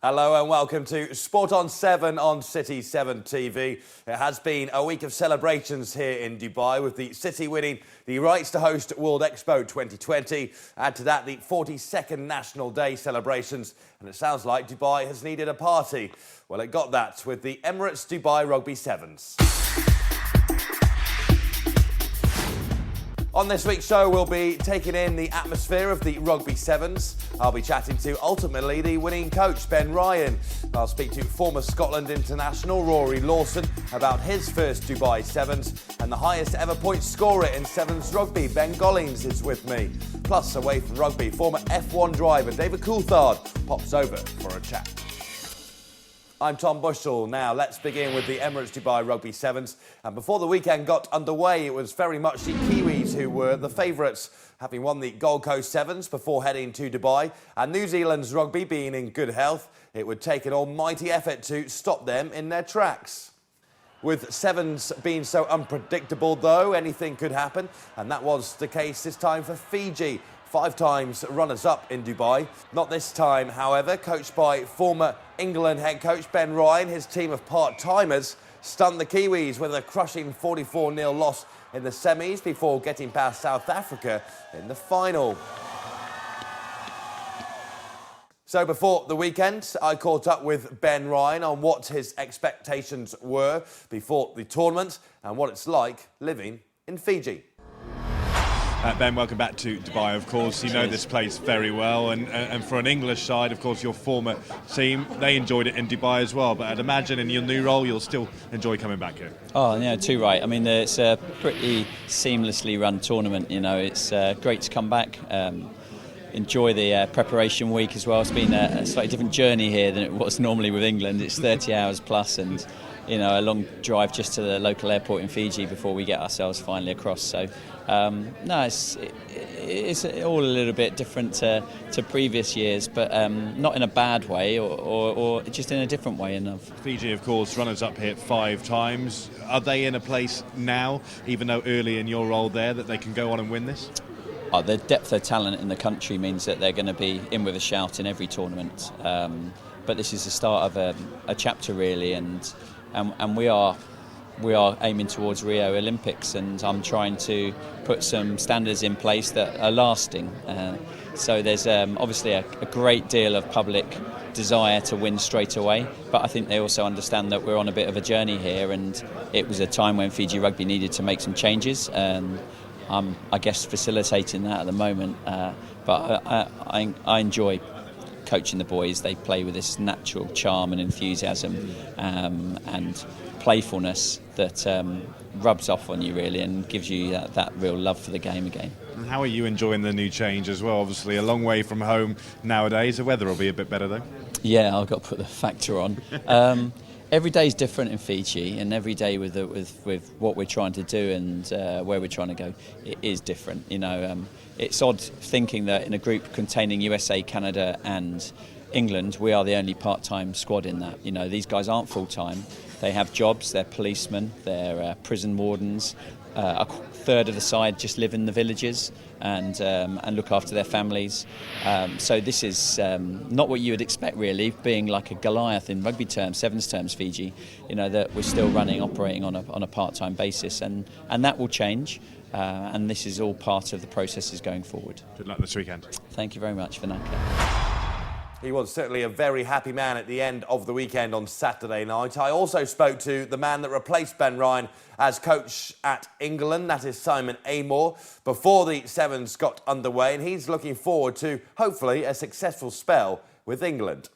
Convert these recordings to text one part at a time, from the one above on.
Hello and welcome to Sport on 7 on City 7 TV. It has been a week of celebrations here in Dubai, with the city winning the rights to host World Expo 2020. Add to that the 42nd National Day celebrations, and it sounds like Dubai has needed a party. Well, it got that with the Emirates Dubai Rugby Sevens. On this week's show, we'll be taking in the atmosphere of the Rugby Sevens. I'll be chatting to, ultimately, the winning coach, Ben Ryan. I'll speak to former Scotland international Rory Lawson about his first Dubai Sevens, and the highest ever point scorer in Sevens rugby, Ben Gollings, is with me. Plus, away from rugby, former F1 driver David Coulthard pops over for a chat. I'm Tom Bushell. Now, let's begin with the Emirates Dubai Rugby Sevens. And before the weekend got underway, it was very much the Kiwis who were the favourites, having won the Gold Coast Sevens before heading to Dubai. And New Zealand's rugby being in good health, it would take an almighty effort to stop them in their tracks. With Sevens being so unpredictable, though, anything could happen. And that was the case this time for Fiji, 5 times runners-up in Dubai. Not this time, however. Coached by former England head coach Ben Ryan, his team of part-timers stunned the Kiwis with a crushing 44-0 loss in the semis before getting past South Africa in the final. So before the weekend, I caught up with Ben Ryan on what his expectations were before the tournament and what it's like living in Fiji. Ben, welcome back to Dubai, of course. You know this place very well, and for an English side, of course, your former team, they enjoyed it in Dubai as well, but I'd imagine in your new role, you'll still enjoy coming back here. Oh, yeah, too right. I mean, it's a pretty seamlessly run tournament, you know. It's great to come back. Enjoy the preparation week as well. It's been a slightly different journey here than it was normally with England. It's 30 hours plus, and you know, a long drive just to the local airport in Fiji before we get ourselves finally across. So no, it's all a little bit different to previous years, but not in a bad way, or just in a different way enough. Fiji, of course, runners-up here 5 times. Are they in a place now, even though early in your role there, that they can go on and win this? The depth of talent in the country means that they're going to be in with a shout in every tournament. But this is the start of a chapter, really, and we are aiming towards Rio Olympics, and I'm trying to put some standards in place that are lasting. So there's obviously a great deal of public desire to win straight away, but I think they also understand that we're on a bit of a journey here, and it was a time when Fiji Rugby needed to make some changes. I'm, I guess, facilitating that at the moment, but I enjoy coaching the boys. They play with this natural charm and enthusiasm and playfulness that rubs off on you, really, and gives you that real love for the game again. And how are you enjoying the new change as well? Obviously a long way from home nowadays. The weather will be a bit better though. Yeah, I've got to put the factor on. Every day is different in Fiji, and every day with what we're trying to do and where we're trying to go, it is different. You know, it's odd thinking that in a group containing USA, Canada and England, we are the only part-time squad in that. You know, these guys aren't full-time. They have jobs, they're policemen, they're prison wardens. A third of the side just live in the villages and look after their families. So this is not what you would expect, really, being like a Goliath in rugby terms, Sevens terms, Fiji. You know, that we're still operating on a part-time basis, and that will change. And this is all part of the processes going forward. Good luck this weekend. Thank you very much, Vinaka. He was certainly a very happy man at the end of the weekend on Saturday night. I also spoke to the man that replaced Ben Ryan as coach at England, that is Simon Amor, before the Sevens got underway, and he's looking forward to, hopefully, a successful spell with England.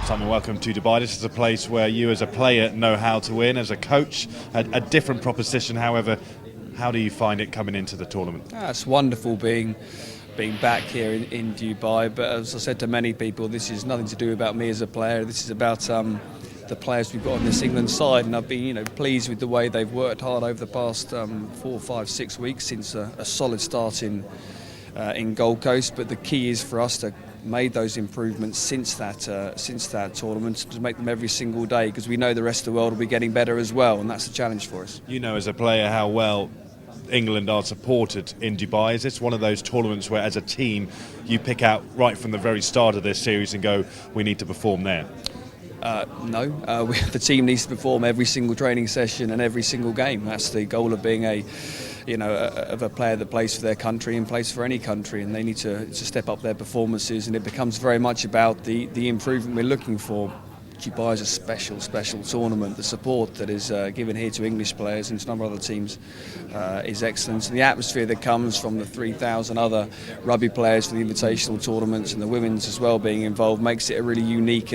Simon, welcome to Dubai. This is a place where you as a player know how to win. As a coach, a different proposition. However, how do you find it coming into the tournament? It's wonderful being back here in Dubai, but as I said to many people, this is nothing to do about me as a player. This is about the players we've got on this England side, and I've been pleased with the way they've worked hard over the past 4, 5, 6 weeks since a solid start in Gold Coast. But the key is for us to made those improvements since that tournament, to make them every single day, because we know the rest of the world will be getting better as well, and that's a challenge for us. You know, as a player, how well England are supported in Dubai? Is this one of those tournaments where, as a team, you pick out right from the very start of this series and go, we need to perform there? No, the team needs to perform every single training session and every single game. That's the goal of being a player that plays for their country and plays for any country, and they need to step up their performances, and it becomes very much about the improvement we're looking for. Dubai is a special tournament. The support that is given here to English players and to a number of other teams is excellent. And the atmosphere that comes from the 3,000 other rugby players for the invitational tournaments and the women's as well being involved makes it a really unique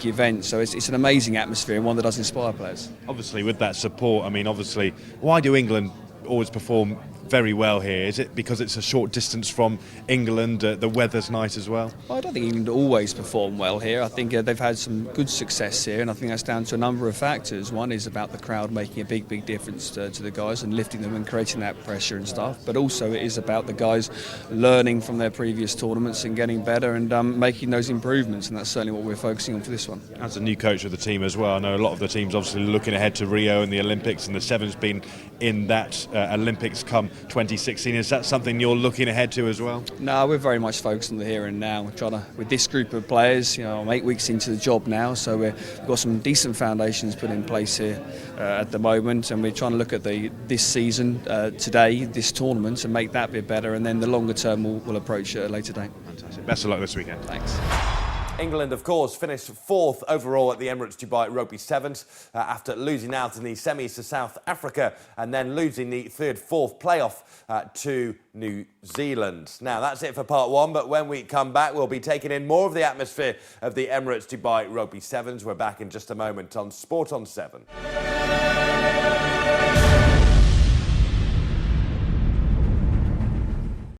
event. So it's an amazing atmosphere and one that does inspire players. Obviously, with that support, I mean, obviously, why do England always perform very well here? Is it because it's a short distance from England, the weather's nice as well? I don't think England always perform well here. I think they've had some good success here, and I think that's down to a number of factors. One is about the crowd making a big difference to the guys and lifting them and creating that pressure and stuff, but also it is about the guys learning from their previous tournaments and getting better and making those improvements, and that's certainly what we're focusing on for this one. As a new coach of the team as well, I know a lot of the teams obviously looking ahead to Rio and the Olympics, and the Sevens been in that Olympics come 2016. Is that something you're looking ahead to as well? No, we're very much focused on the here and now. We're trying to, with this group of players, I'm 8 weeks into the job now, so we've got some decent foundations put in place here at the moment, and we're trying to look at this season, today, this tournament, and make that bit better, and then the longer term we'll approach at a later date. Fantastic. Best of luck this weekend. Thanks. England, of course, finished fourth overall at the Emirates Dubai Rugby Sevens after losing out in the semis to South Africa and then losing the fourth playoff to New Zealand. Now, that's it for part one, but when we come back, we'll be taking in more of the atmosphere of the Emirates Dubai Rugby Sevens. We're back in just a moment on Sport on 7.